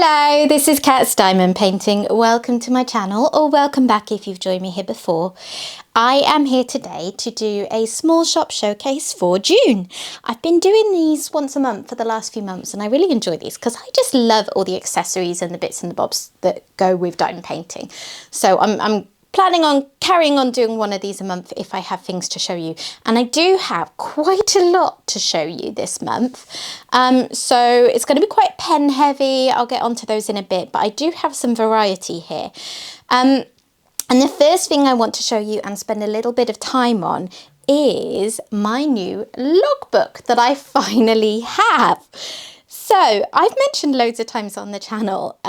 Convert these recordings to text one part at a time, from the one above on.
Hello, this is Cats Diamond Painting. Welcome to my channel, or welcome back if you've joined me here before. I am here today to do a small shop showcase for June. I've been doing these once a month for the last few months and I really enjoy these because I just love all the accessories and the bits and the bobs that go with diamond painting. So I'm planning on carrying on doing one of these a month if I have things to show you. And I do have quite a lot to show you this month. So it's going to be quite pen heavy. I'll get onto those in a bit, but I do have some variety here. And the first thing I want to show you and spend a little bit of time on is my new logbook that I finally have. So I've mentioned loads of times on the channel,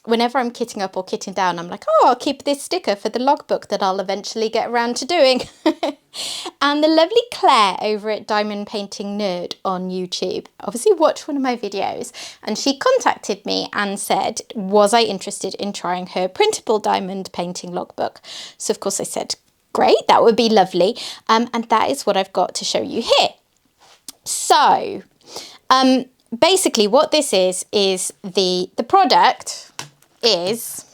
whenever I'm kitting up or kitting down, I'm like, oh, I'll keep this sticker for the logbook that I'll eventually get around to doing. And the lovely Claire over at Diamond Painting Nerd on YouTube obviously watched one of my videos and she contacted me and said, was I interested in trying her printable diamond painting logbook? So of course I said, great, that would be lovely. And that is what I've got to show you here. So basically what this is the product is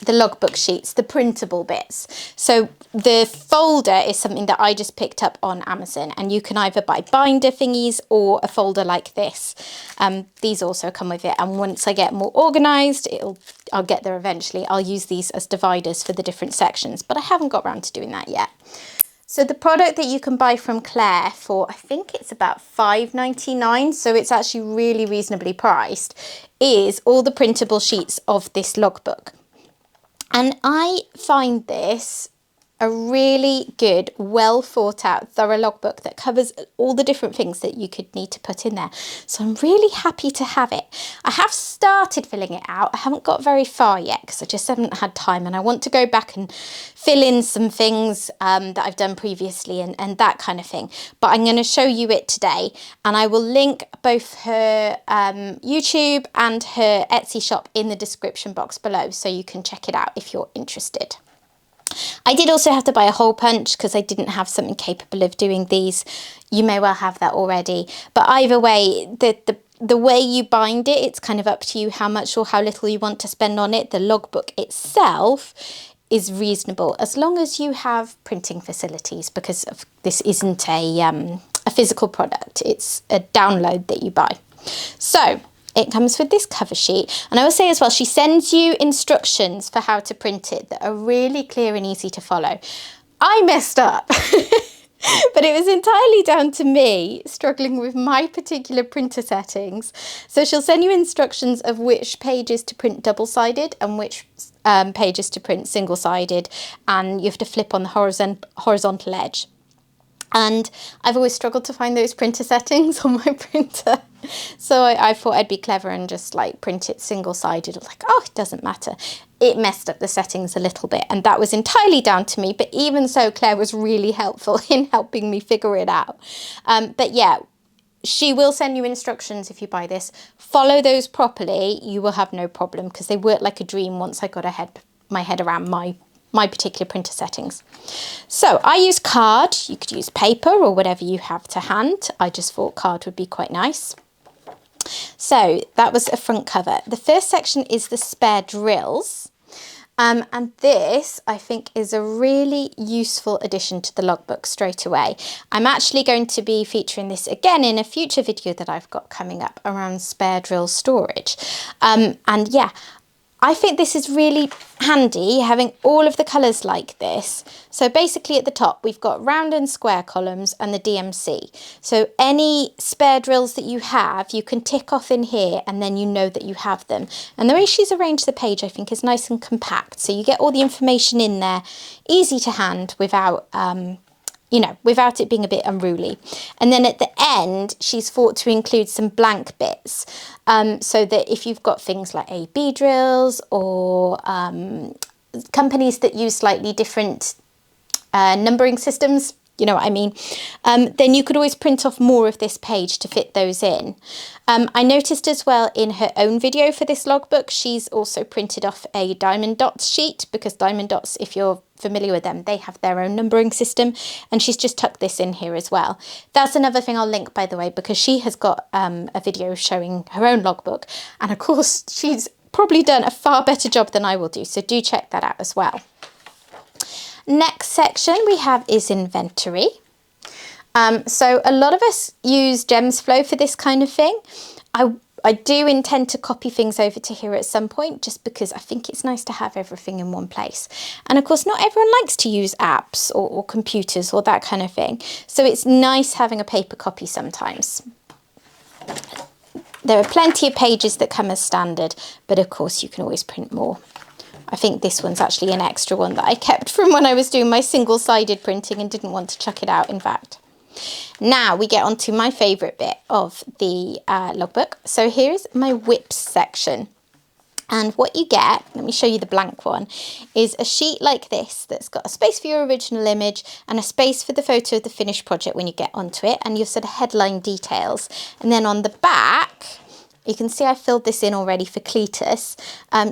the logbook sheets, the printable bits. So the folder is something that I just picked up on Amazon, and you can either buy binder thingies or a folder like this. These also come with it, and once I get more organized, I'll get there eventually. I'll use these as dividers for the different sections, but I haven't got around to doing that yet. So the product that you can buy from Claire for, I think it's about $5.99, so it's actually really reasonably priced, is all the printable sheets of this logbook. And I find this a really good, well thought out, thorough logbook that covers all the different things that you could need to put in there. So I'm really happy to have it. I have started filling it out. I haven't got very far yet because I just haven't had time, and I want to go back and fill in some things that I've done previously and that kind of thing. But I'm going to show you it today, and I will link both her YouTube and her Etsy shop in the description box below so you can check it out if you're interested. I did also have to buy a hole punch because I didn't have something capable of doing these. You may well have that already, but either way, the way you bind it, it's kind of up to you how much or how little you want to spend on it. The logbook itself is reasonable as long as you have printing facilities, because this isn't a physical product, it's a download that you buy. So it comes with this cover sheet, and I will say as well, she sends you instructions for how to print it that are really clear and easy to follow. I messed up, but it was entirely down to me struggling with my particular printer settings. So she'll send you instructions of which pages to print double-sided and which pages to print single-sided, and you have to flip on the horizontal edge. And I've always struggled to find those printer settings on my printer. So I thought I'd be clever and just like print it single-sided. Like, oh, it doesn't matter. It messed up the settings a little bit, and that was entirely down to me. But even so, Claire was really helpful in helping me figure it out. But yeah, she will send you instructions if you buy this. Follow those properly. You will have no problem because they work like a dream once I got my head around my particular printer settings. So I use card. You could use paper or whatever you have to hand. I just thought card would be quite nice. So that was a front cover. The first section is the spare drills. And this, I think, is a really useful addition to the logbook straight away. I'm actually going to be featuring this again in a future video that I've got coming up around spare drill storage. And yeah, I think this is really handy having all of the colours like this. So basically at the top we've got round and square columns and the DMC. So any spare drills that you have, you can tick off in here and then you know that you have them. And the way she's arranged the page, I think, is nice and compact. So you get all the information in there, easy to hand without without it being a bit unruly. And then at the end, she's thought to include some blank bits, so that if you've got things like A/B drills or companies that use slightly different numbering systems, you know what I mean? Then you could always print off more of this page to fit those in. I noticed as well in her own video for this logbook, she's also printed off a diamond dots sheet, because diamond dots, if you're familiar with them, they have their own numbering system, and she's just tucked this in here as well. That's another thing I'll link, by the way, because she has got a video showing her own logbook, and of course she's probably done a far better job than I will do, so do check that out as well. Next section we have is inventory. So a lot of us use GemsFlow for this kind of thing. I do intend to copy things over to here at some point, just because I think it's nice to have everything in one place. And of course, not everyone likes to use apps or computers or that kind of thing. So it's nice having a paper copy sometimes. There are plenty of pages that come as standard, but of course you can always print more. I think this one's actually an extra one that I kept from when I was doing my single-sided printing and didn't want to chuck it out, in fact. Now we get on to my favourite bit of the logbook. So here's my whips section. And what you get, let me show you the blank one, is a sheet like this that's got a space for your original image and a space for the photo of the finished project when you get onto it, and your sort of headline details. And then on the back, you can see I filled this in already for Cletus.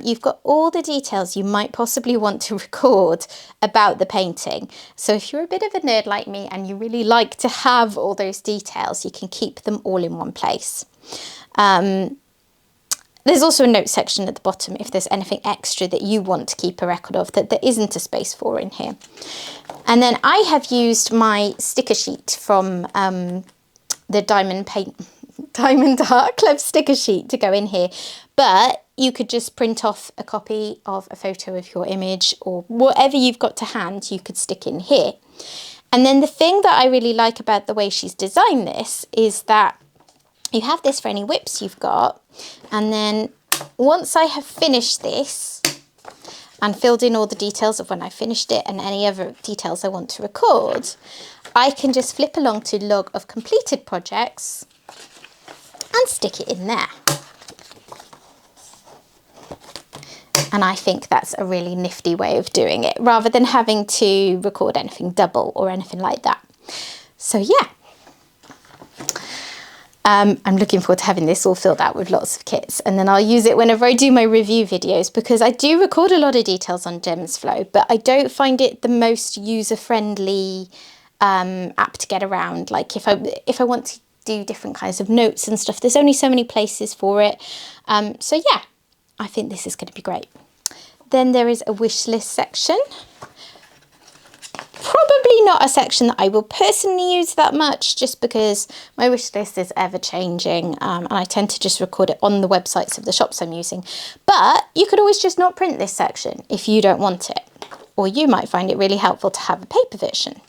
You've got all the details you might possibly want to record about the painting. So if you're a bit of a nerd like me and you really like to have all those details, you can keep them all in one place. There's also a note section at the bottom if there's anything extra that you want to keep a record of that there isn't a space for in here. And then I have used my sticker sheet from the Diamond Art Club sticker sheet to go in here, but you could just print off a copy of a photo of your image, or whatever you've got to hand you could stick in here. And then the thing that I really like about the way she's designed this is that you have this for any whips you've got, and then once I have finished this and filled in all the details of when I finished it and any other details I want to record, I can just flip along to log of completed projects and stick it in there. And I think that's a really nifty way of doing it, rather than having to record anything double or anything like that. So yeah, I'm looking forward to having this all filled out with lots of kits, and then I'll use it whenever I do my review videos, because I do record a lot of details on GemsFlow, but I don't find it the most user-friendly app to get around. Like if I want to do different kinds of notes and stuff, there's only so many places for it. So yeah, I think this is going to be great. Then there is a wish list section. Probably not a section that I will personally use that much, just because my wish list is ever changing, and I tend to just record it on the websites of the shops I'm using. But you could always just not print this section if you don't want it, or you might find it really helpful to have a paper version.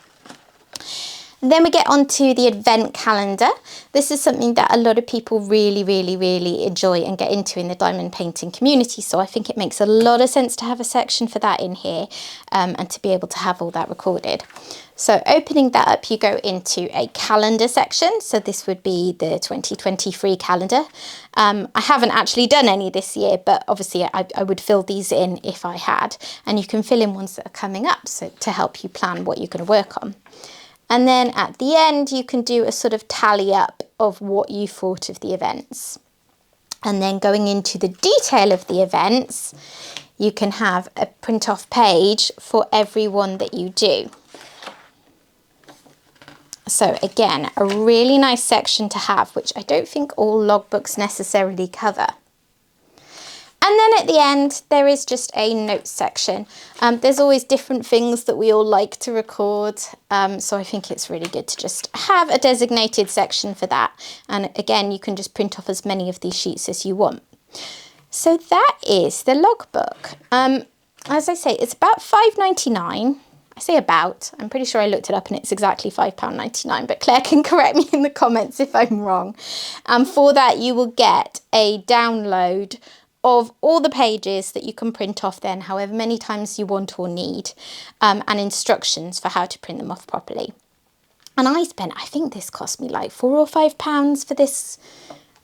Then we get on to the advent calendar. This is something that a lot of people really enjoy and get into in the diamond painting community. So I think it makes a lot of sense to have a section for that in here, and to be able to have all that recorded. So opening that up, you go into a calendar section. So this would be the 2023 calendar. I haven't actually done any this year, but obviously I would fill these in if I had. And you can fill in ones that are coming up, so to help you plan what you're going to work on. And then at the end, you can do a sort of tally up of what you thought of the events. And then going into the detail of the events, you can have a print off page for every one that you do. So again, a really nice section to have, which I don't think all logbooks necessarily cover. And then at the end, there is just a notes section. There's always different things that we all like to record. So I think it's really good to just have a designated section for that. And again, you can just print off as many of these sheets as you want. So that is the logbook. As I say, it's about £5.99. I say about, I'm pretty sure I looked it up and it's exactly £5.99, but Claire can correct me in the comments if I'm wrong. And for that, you will get a download of all the pages that you can print off then, however many times you want or need, and instructions for how to print them off properly. And I think this cost me like £4 or £5 for this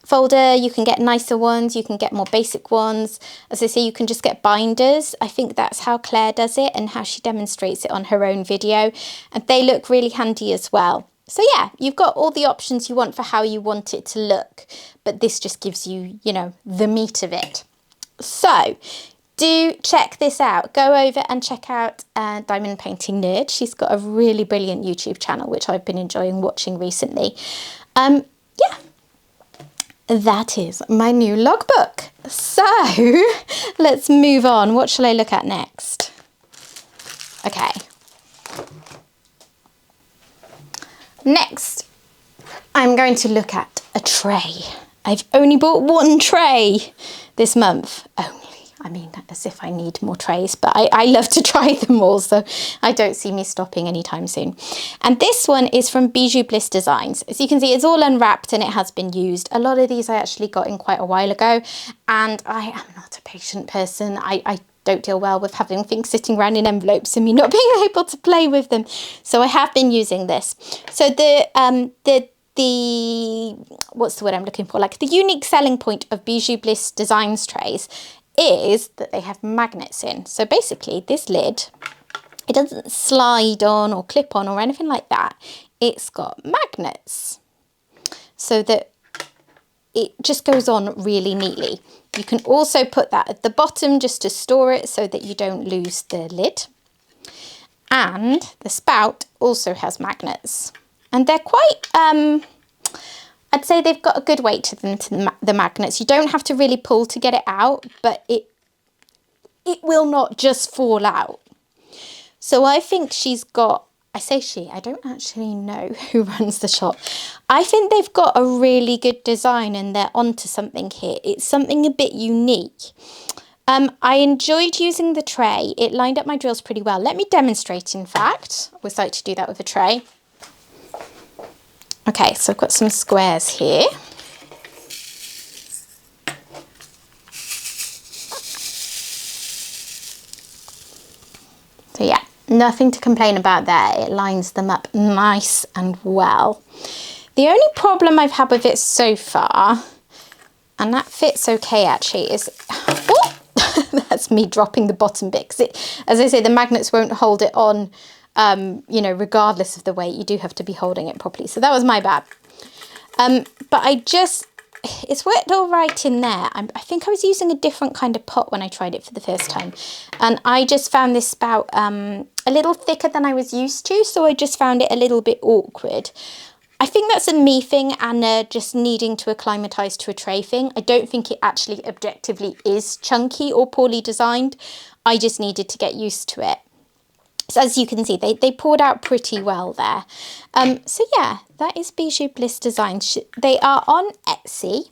folder. You can get nicer ones, you can get more basic ones. As I say, you can just get binders. I think that's how Claire does it and how she demonstrates it on her own video, and they look really handy as well. So yeah, you've got all the options you want for how you want it to look, but this just gives you, you know, the meat of it. So do check this out. Go over and check out Diamond Painting Nerd. She's got a really brilliant YouTube channel, which I've been enjoying watching recently. Yeah, that is my new logbook. So let's move on. What shall I look at next? Okay. Next, I'm going to look at a tray. I've only bought one tray this month. Only. I mean, as if I need more trays, but I love to try them all, so I don't see me stopping anytime soon. And this one is from Bijou Bliss Designs. As you can see, it's all unwrapped and it has been used. A lot of these I actually got in quite a while ago, and I am not a patient person. I don't deal well with having things sitting around in envelopes and me not being able to play with them. So I have been using this. So the what's the word I'm looking for? Like, the unique selling point of Bijou Bliss Designs trays is that they have magnets in. So basically this lid, it doesn't slide on or clip on or anything like that. It's got magnets so that it just goes on really neatly. You can also put that at the bottom just to store it so that you don't lose the lid. And the spout also has magnets, and they're quite I'd say they've got a good weight to them, to the magnets. You don't have to really pull to get it out, but it will not just fall out. So I think she's got, I say she, I don't actually know who runs the shop. I think they've got a really good design and they're onto something here. It's something a bit unique. I enjoyed using the tray. It lined up my drills pretty well. Let me demonstrate, in fact. I always like to do that with a tray. Okay, so I've got some squares here. So yeah, nothing to complain about there. It lines them up nice and well. The only problem I've had with it so far, and that fits okay actually, is, oh, that's me dropping the bottom bit, because as I say, the magnets won't hold it on, you know, regardless of the weight. You do have to be holding it properly. So that was my bad. But it's worked all right in there. I think I was using a different kind of pot when I tried it for the first time. And I just found this spout a little thicker than I was used to. So I just found it a little bit awkward. I think that's a me thing and just needing to acclimatise to a tray thing. I don't think it actually objectively is chunky or poorly designed. I just needed to get used to it. So as you can see, they poured out pretty well there. So yeah, that is Bijou Bliss Designs. They are on Etsy.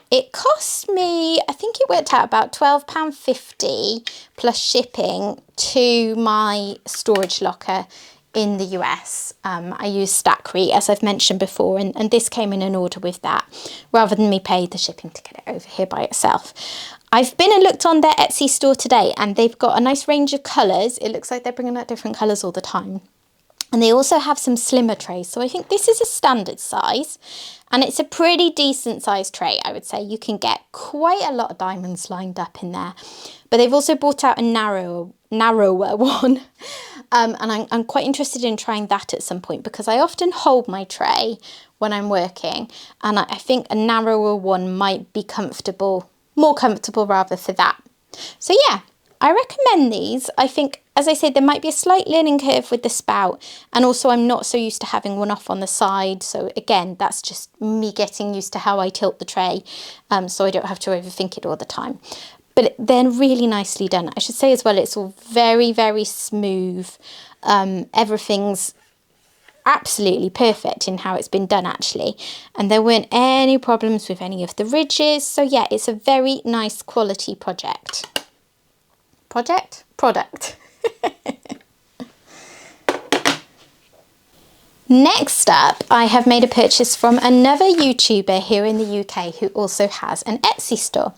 It cost me, I think it worked out about £12.50 plus shipping to my storage locker in the US. I use Stackry, as I've mentioned before, and this came in an order with that, rather than me pay the shipping to get it over here by itself. I've been and looked on their Etsy store today, and they've got a nice range of colours. It looks like they're bringing out different colours all the time. And they also have some slimmer trays. So I think this is a standard size, and it's a pretty decent sized tray, I would say. You can get quite a lot of diamonds lined up in there. But they've also brought out a narrower one. And I'm quite interested in trying that at some point, because I often hold my tray when I'm working. And I think a narrower one might be more comfortable rather for that. So yeah, I recommend these. I think, as I said, there might be a slight learning curve with the spout, and also I'm not so used to having one off on the side. So again, that's just me getting used to how I tilt the tray, so I don't have to overthink it all the time. But they're really nicely done. I should say as well, it's all very, very smooth. Everything's absolutely perfect in how it's been done actually, and there weren't any problems with any of the ridges. So yeah, it's a very nice quality product. Next up, I have made a purchase from another YouTuber here in the UK who also has an Etsy store.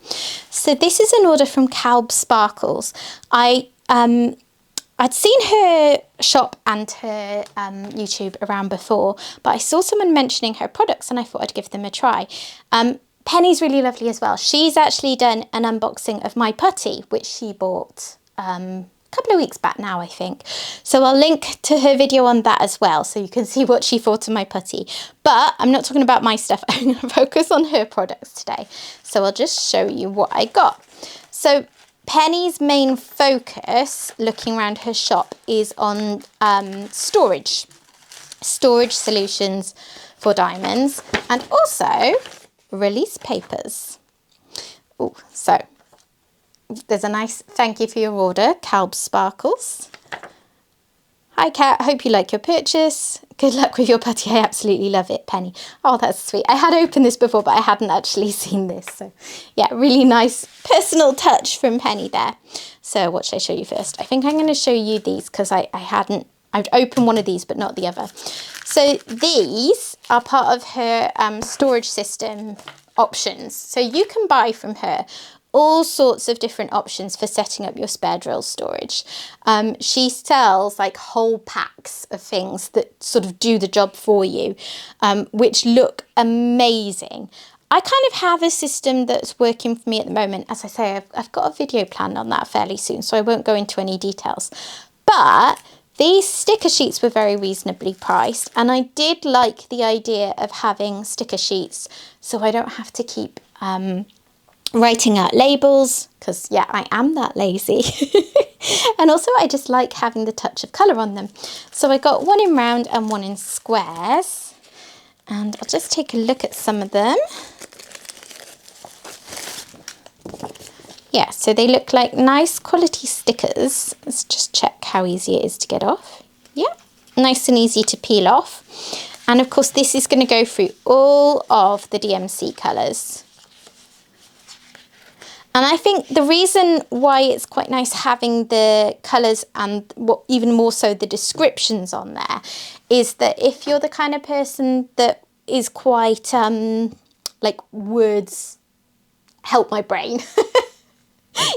So this is an order from Kalbs Sparkles. I'd seen her shop and her YouTube around before, but I saw someone mentioning her products and I thought I'd give them a try. Penny's really lovely as well. She's actually done an unboxing of my putty, which she bought a couple of weeks back now, I think. So I'll link to her video on that as well, so you can see what she thought of my putty. But I'm not talking about my stuff. I'm going to focus on her products today. So I'll just show you what I got. So Penny's main focus, looking around her shop, is on storage solutions for diamonds, and also release papers. Oh, so there's a nice thank you for your order, Kalbs Sparkles. Hi Kat, hope you like your purchase. Good luck with your putty. I absolutely love it, Penny. Oh, that's sweet. I had opened this before, but I hadn't actually seen this. So yeah, really nice personal touch from Penny there. So what should I show you first? I think I'm going to show you these because I'd opened one of these, but not the other. So these are part of her storage system options. So you can buy from her all sorts of different options for setting up your spare drill storage. She sells like whole packs of things that sort of do the job for you, which look amazing. I kind of have a system that's working for me at the moment. As I say, I've got a video planned on that fairly soon, so I won't go into any details. But these sticker sheets were very reasonably priced, and I did like the idea of having sticker sheets so I don't have to keep writing out labels, because yeah, I am that lazy. And also I just like having the touch of colour on them. So I got one in round and one in squares, and I'll just take a look at some of them. Yeah, so they look like nice quality stickers. Let's just check how easy it is to get off. Yeah, nice and easy to peel off. And of course this is going to go through all of the DMC colours. And I think the reason why it's quite nice having the colours and even more so the descriptions on there is that if you're the kind of person that is quite like words help my brain.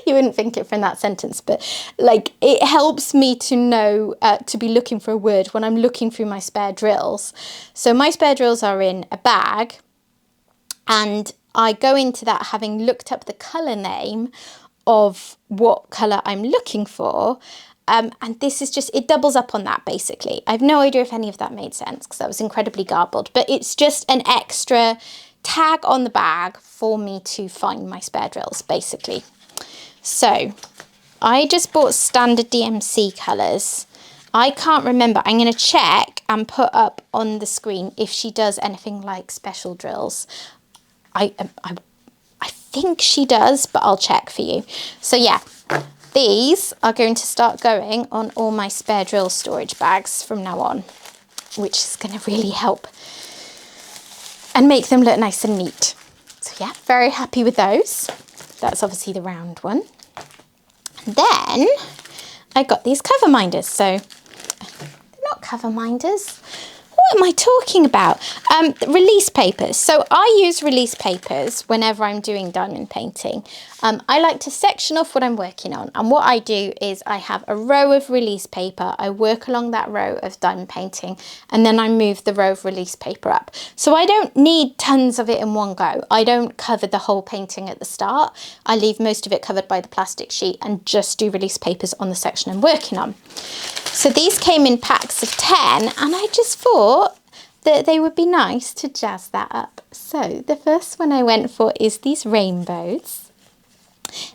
You wouldn't think it from that sentence, but like it helps me to know to be looking for a word when I'm looking through my spare drills. So my spare drills are in a bag, and I go into that having looked up the colour name of what colour I'm looking for. And this is just, it doubles up on that basically. I have no idea if any of that made sense because that was incredibly garbled, but it's just an extra tag on the bag for me to find my spare drills basically. So I just bought standard DMC colours. I can't remember. I'm going to check and put up on the screen if she does anything like special drills. I think she does, but I'll check for you. So yeah, these are going to start going on all my spare drill storage bags from now on, which is going to really help and make them look nice and neat. So yeah, very happy with those. That's obviously the round one. And then I got these cover minders. So they're not cover minders. What am I talking about? Release papers. So I use release papers whenever I'm doing diamond painting. I like to section off what I'm working on. And what I do is I have a row of release paper. I work along that row of diamond painting, and then I move the row of release paper up. So I don't need tons of it in one go. I don't cover the whole painting at the start. I leave most of it covered by the plastic sheet and just do release papers on the section I'm working on. So these came in packs of 10, and I just thought that they would be nice to jazz that up. So the first one I went for is these rainbows.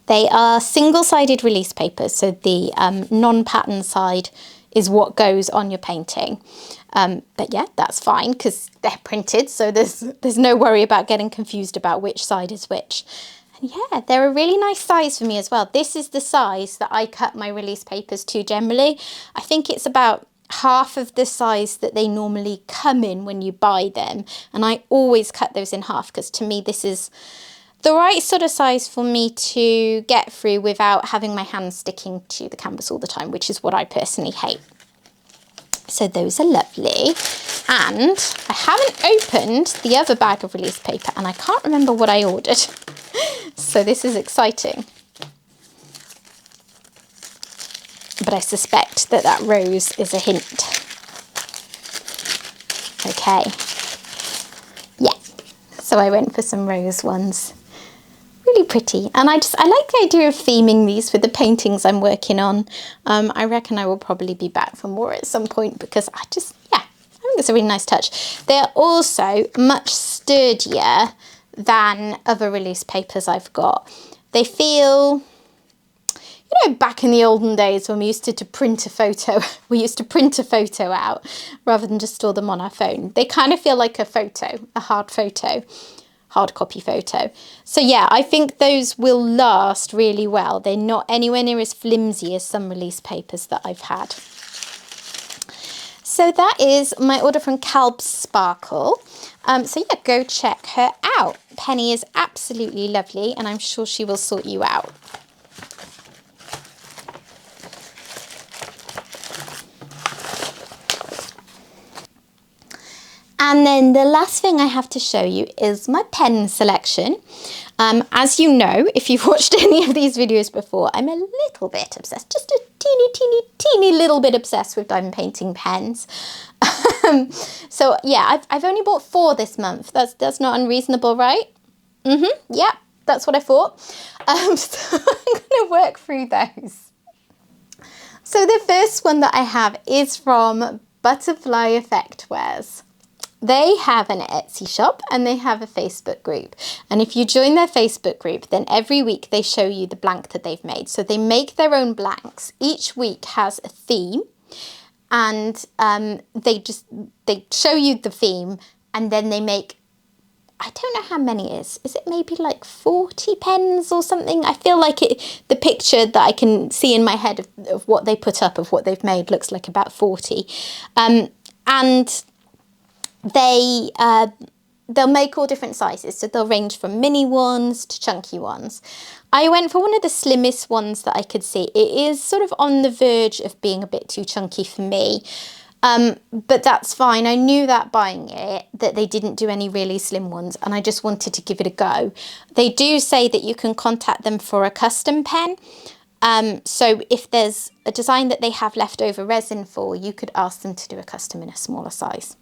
They are single-sided release papers, so the non-pattern side is what goes on your painting. But yeah, that's fine because they're printed, so there's no worry about getting confused about which side is which. Yeah, they're a really nice size for me as well. This is the size that I cut my release papers to generally. I think it's about half of the size that they normally come in when you buy them. And I always cut those in half because to me this is the right sort of size for me to get through without having my hands sticking to the canvas all the time, which is what I personally hate. So those are lovely. And I haven't opened the other bag of release paper and I can't remember what I ordered. So this is exciting. But I suspect that that rose is a hint. Okay. Yeah. So I went for some rose ones. Really pretty. And I like the idea of theming these with the paintings I'm working on. I reckon I will probably be back for more at some point because I think it's a really nice touch. They're also much sturdier than other release papers I've got. They feel, you know, back in the olden days when we used to print a photo, we used to print a photo out rather than just store them on our phone. They kind of feel like a photo, a hard copy photo. So yeah, I think those will last really well. They're not anywhere near as flimsy as some release papers that I've had. So that is my order from Kalbs Sparkle. So yeah, go check her out. Penny is absolutely lovely and I'm sure she will sort you out. And then the last thing I have to show you is my pen selection. As you know, if you've watched any of these videos before, I'm a little bit obsessed, just a teeny little bit obsessed with diamond painting pens. So yeah, I've only bought 4 this month. That's not unreasonable, right? Yeah, that's what I thought. So I'm gonna work through those. So the first one that I have is from Butterfly Effect Wares. They have an Etsy shop and they have a Facebook group. And if you join their Facebook group, then every week they show you the blank that they've made. So they make their own blanks. Each week has a theme and they show you the theme and then they make, I don't know how many is it maybe like 40 pens or something? I feel like the picture that I can see in my head of what they put up, of what they've made, looks like about 40. And they'll make all different sizes, so they'll range from mini ones to chunky ones. I went for one of the slimmest ones that I could see. It is sort of on the verge of being a bit too chunky for me, but that's fine. I knew that buying it, that they didn't do any really slim ones, and I just wanted to give it a go. They do say that you can contact them for a custom pen. So if there's a design that they have leftover resin for, you could ask them to do a custom in a smaller size.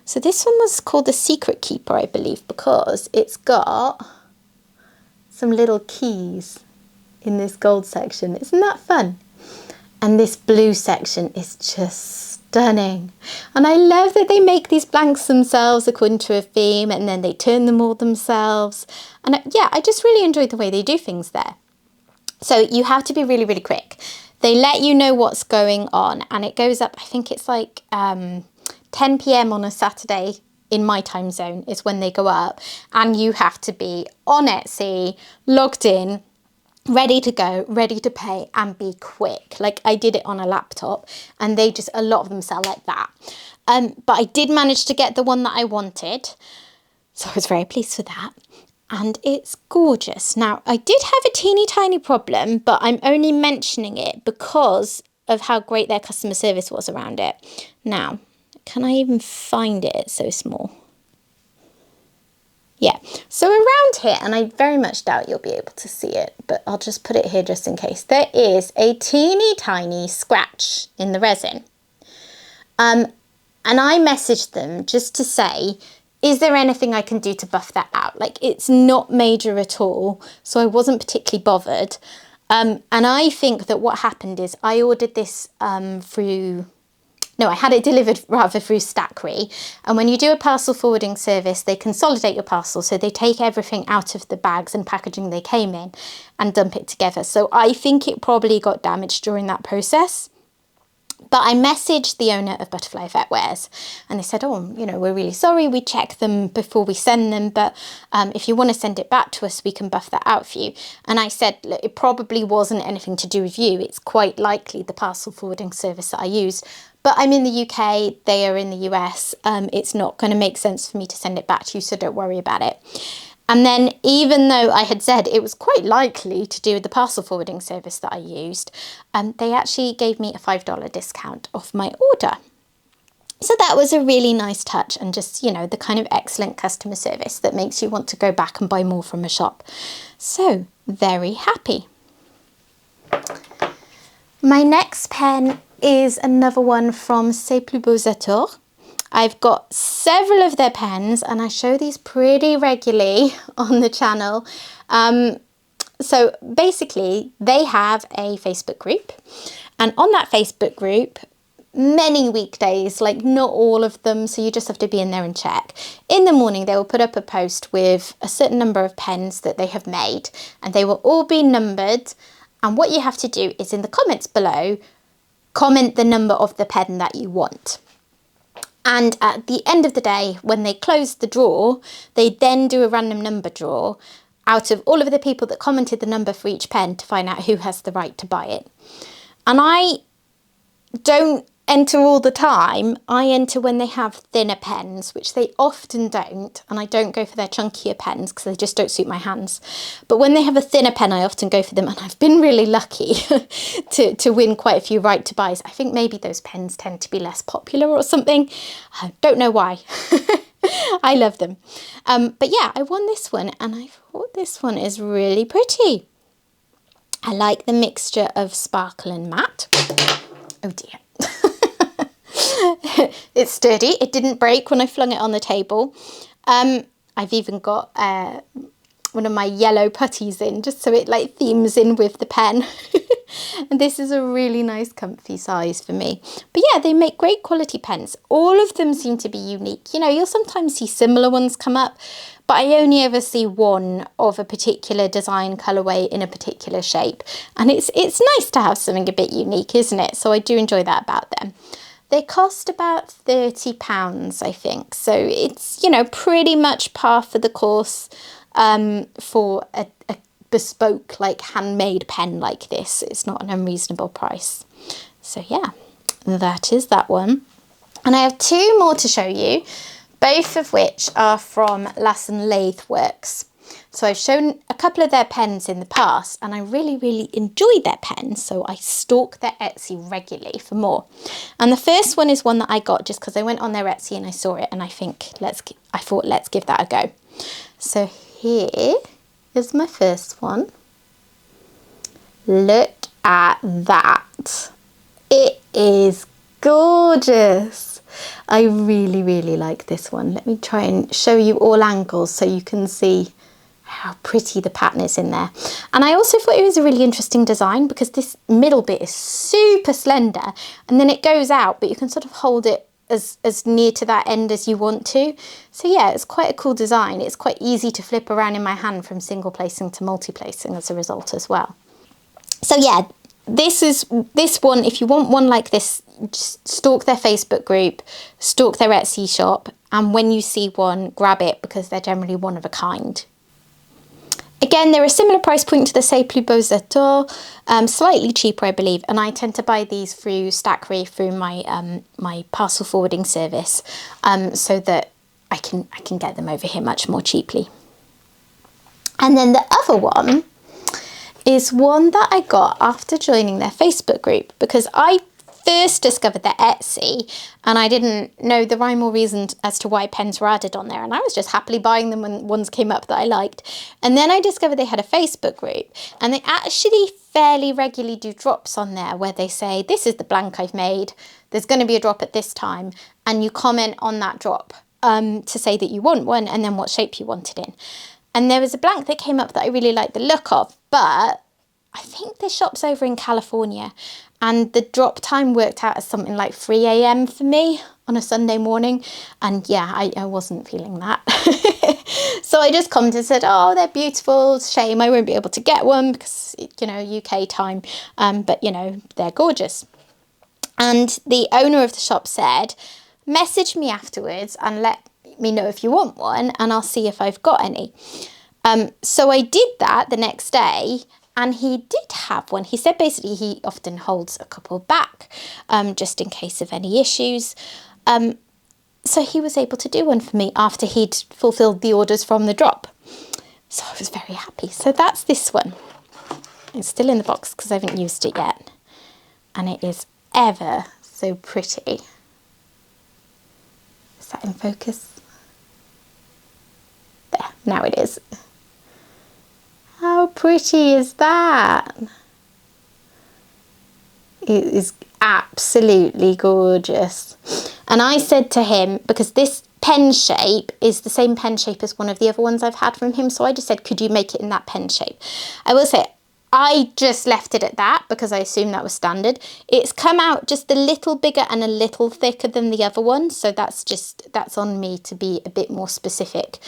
So this one was called the Secret Keeper, I believe, because it's got some little keys in this gold section. Isn't that fun? And this blue section is just stunning. And I love that they make these blanks themselves according to a theme and then they turn them all themselves. And yeah, I just really enjoyed the way they do things there. So you have to be really, really quick. They let you know what's going on and it goes up, I think it's like 10 p.m. on a Saturday in my time zone is when they go up, and you have to be on Etsy, logged in, ready to go, ready to pay, and be quick. Like I did it on a laptop and a lot of them sell like that. But I did manage to get the one that I wanted. So I was very pleased with that. And it's gorgeous. Now, I did have a teeny tiny problem, but I'm only mentioning it because of how great their customer service was around it. Now, can I even find it? It's so small. Yeah, so around here, and I very much doubt you'll be able to see it, but I'll just put it here just in case. There is a teeny tiny scratch in the resin. And I messaged them just to say, is there anything I can do to buff that out? Like, it's not major at all, so I wasn't particularly bothered. And I think that what happened is I ordered this I had it delivered rather through Stackry. And when you do a parcel forwarding service, they consolidate your parcel. So they take everything out of the bags and packaging they came in and dump it together. So I think it probably got damaged during that process. But I messaged the owner of Butterfly Effect Wares and they said, oh, we're really sorry. We check them before we send them. But if you want to send it back to us, we can buff that out for you. And I said, look, it probably wasn't anything to do with you. It's quite likely the parcel forwarding service that I used. But I'm in the UK, they are in the US. It's not going to make sense for me to send it back to you, so don't worry about it. And then even though I had said it was quite likely to do with the parcel forwarding service that I used, they actually gave me a $5 discount off my order. So that was a really nice touch and just, the kind of excellent customer service that makes you want to go back and buy more from a shop. So very happy. My next pen is another one from C'est Plus Beaux Auteurs. I've got several of their pens, and I show these pretty regularly on the channel. So basically, they have a Facebook group, and on that Facebook group, many weekdays, like not all of them, so you just have to be in there and check. In the morning, they will put up a post with a certain number of pens that they have made, and they will all be numbered. And what you have to do is in the comments below, comment the number of the pen that you want. And at the end of the day, when they close the draw, they then do a random number draw out of all of the people that commented the number for each pen to find out who has the right to buy it. And I don't enter all the time. I enter when they have thinner pens, which they often don't, and I don't go for their chunkier pens because they just don't suit my hands. But when they have a thinner pen, I often go for them, and I've been really lucky to win quite a few right to buys. I think maybe those pens tend to be less popular or something. I don't know why. I love them. But yeah, I won this one, and I thought this one is really pretty. I like the mixture of sparkle and matte. Oh dear. It's sturdy. It didn't break when I flung it on the table. I've even got one of my yellow putties in, just so it like themes in with the pen. And this is a really nice comfy size for me. But yeah, they make great quality pens. All of them seem to be unique. You know, you'll sometimes see similar ones come up, but I only ever see one of a particular design colourway in a particular shape. And it's nice to have something a bit unique, isn't it? So I do enjoy that about them. They cost about £30, I think. So it's, you know, pretty much par for the course for a bespoke, like handmade pen like this. It's not an unreasonable price. So yeah, that is that one. And I have two more to show you, both of which are from Lasse Latheworks. So I've shown a couple of their pens in the past, and I really, really enjoy their pens, so I stalk their Etsy regularly for more. And the first one is one that I got just because I went on their Etsy and I saw it, and I thought let's give that a go. So here is my first one. Look at that. It is gorgeous. I really, really like this one. Let me try and show you all angles so you can see how pretty the pattern is in there. And I also thought it was a really interesting design because this middle bit is super slender, and then it goes out, but you can sort of hold it as near to that end as you want to. So yeah, it's quite a cool design. It's quite easy to flip around in my hand from single placing to multi-placing as a result as well. So yeah, this one, if you want one like this, just stalk their Facebook group, stalk their Etsy shop, and when you see one, grab it because they're generally one of a kind. Again, they're a similar price point to the C'est Plus Beaux Etoiles, slightly cheaper, I believe, and I tend to buy these through Stackry, through my my parcel forwarding service, so that I can get them over here much more cheaply. And then the other one is one that I got after joining their Facebook group, because I first discovered their Etsy and I didn't know the rhyme or reason as to why pens were added on there, and I was just happily buying them when ones came up that I liked. And then I discovered they had a Facebook group, and they actually fairly regularly do drops on there where they say, this is the blank I've made, there's going to be a drop at this time, and you comment on that drop to say that you want one and then what shape you want it in. And there was a blank that came up that I really liked the look of, but I think the shop's over in California, and the drop time worked out as something like 3 AM for me on a Sunday morning. And yeah, I wasn't feeling that. So I just commented and said, oh, they're beautiful. Shame I won't be able to get one because, you know, UK time. But, you know, they're gorgeous. And the owner of the shop said, message me afterwards and let me know if you want one, and I'll see if I've got any. So I did that the next day, and he did have one. He said basically he often holds a couple back, just in case of any issues. So he was able to do one for me after he'd fulfilled the orders from the drop. So I was very happy. So that's this one. It's still in the box because I haven't used it yet. And it is ever so pretty. Is that in focus? There, now it is. How pretty is that? It is absolutely gorgeous. And I said to him, because this pen shape is the same pen shape as one of the other ones I've had from him, so I just said, could you make it in that pen shape? I will say, I just left it at that because I assumed that was standard. It's come out just a little bigger and a little thicker than the other one, so that's on me to be a bit more specific,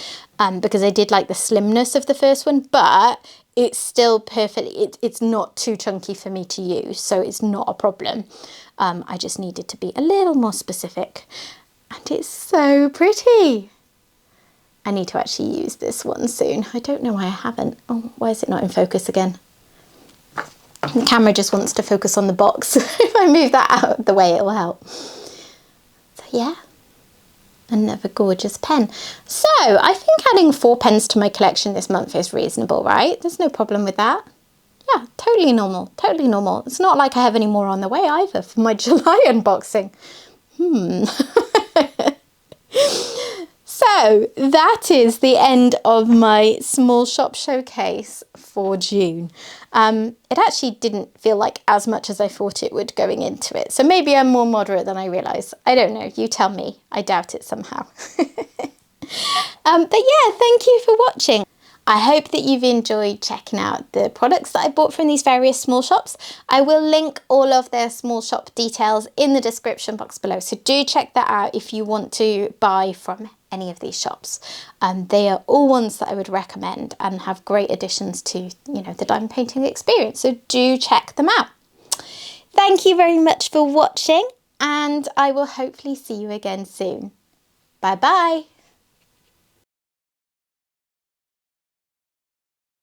because I did like the slimness of the first one, but it's still perfect. It's not too chunky for me to use, so it's not a problem. I just needed to be a little more specific. And it's so pretty. I need to actually use this one soon. I don't know why I haven't. Oh, why is it not in focus again? The camera just wants to focus on the box. If I move that out of the way, it will help. So yeah, another gorgeous pen. So I think adding 4 pens to my collection this month is reasonable, right? There's no problem with that. Yeah, totally normal, totally normal. It's not like I have any more on the way either for my July unboxing. So that is the end of my small shop showcase for June. It actually didn't feel like as much as I thought it would going into it. So maybe I'm more moderate than I realise. I don't know. You tell me. I doubt it somehow. But yeah, thank you for watching. I hope that you've enjoyed checking out the products that I bought from these various small shops. I will link all of their small shop details in the description box below. So do check that out if you want to buy from any of these shops. They are all ones that I would recommend and have great additions to, you know, the diamond painting experience. So do check them out. Thank you very much for watching, and I will hopefully see you again soon. Bye bye.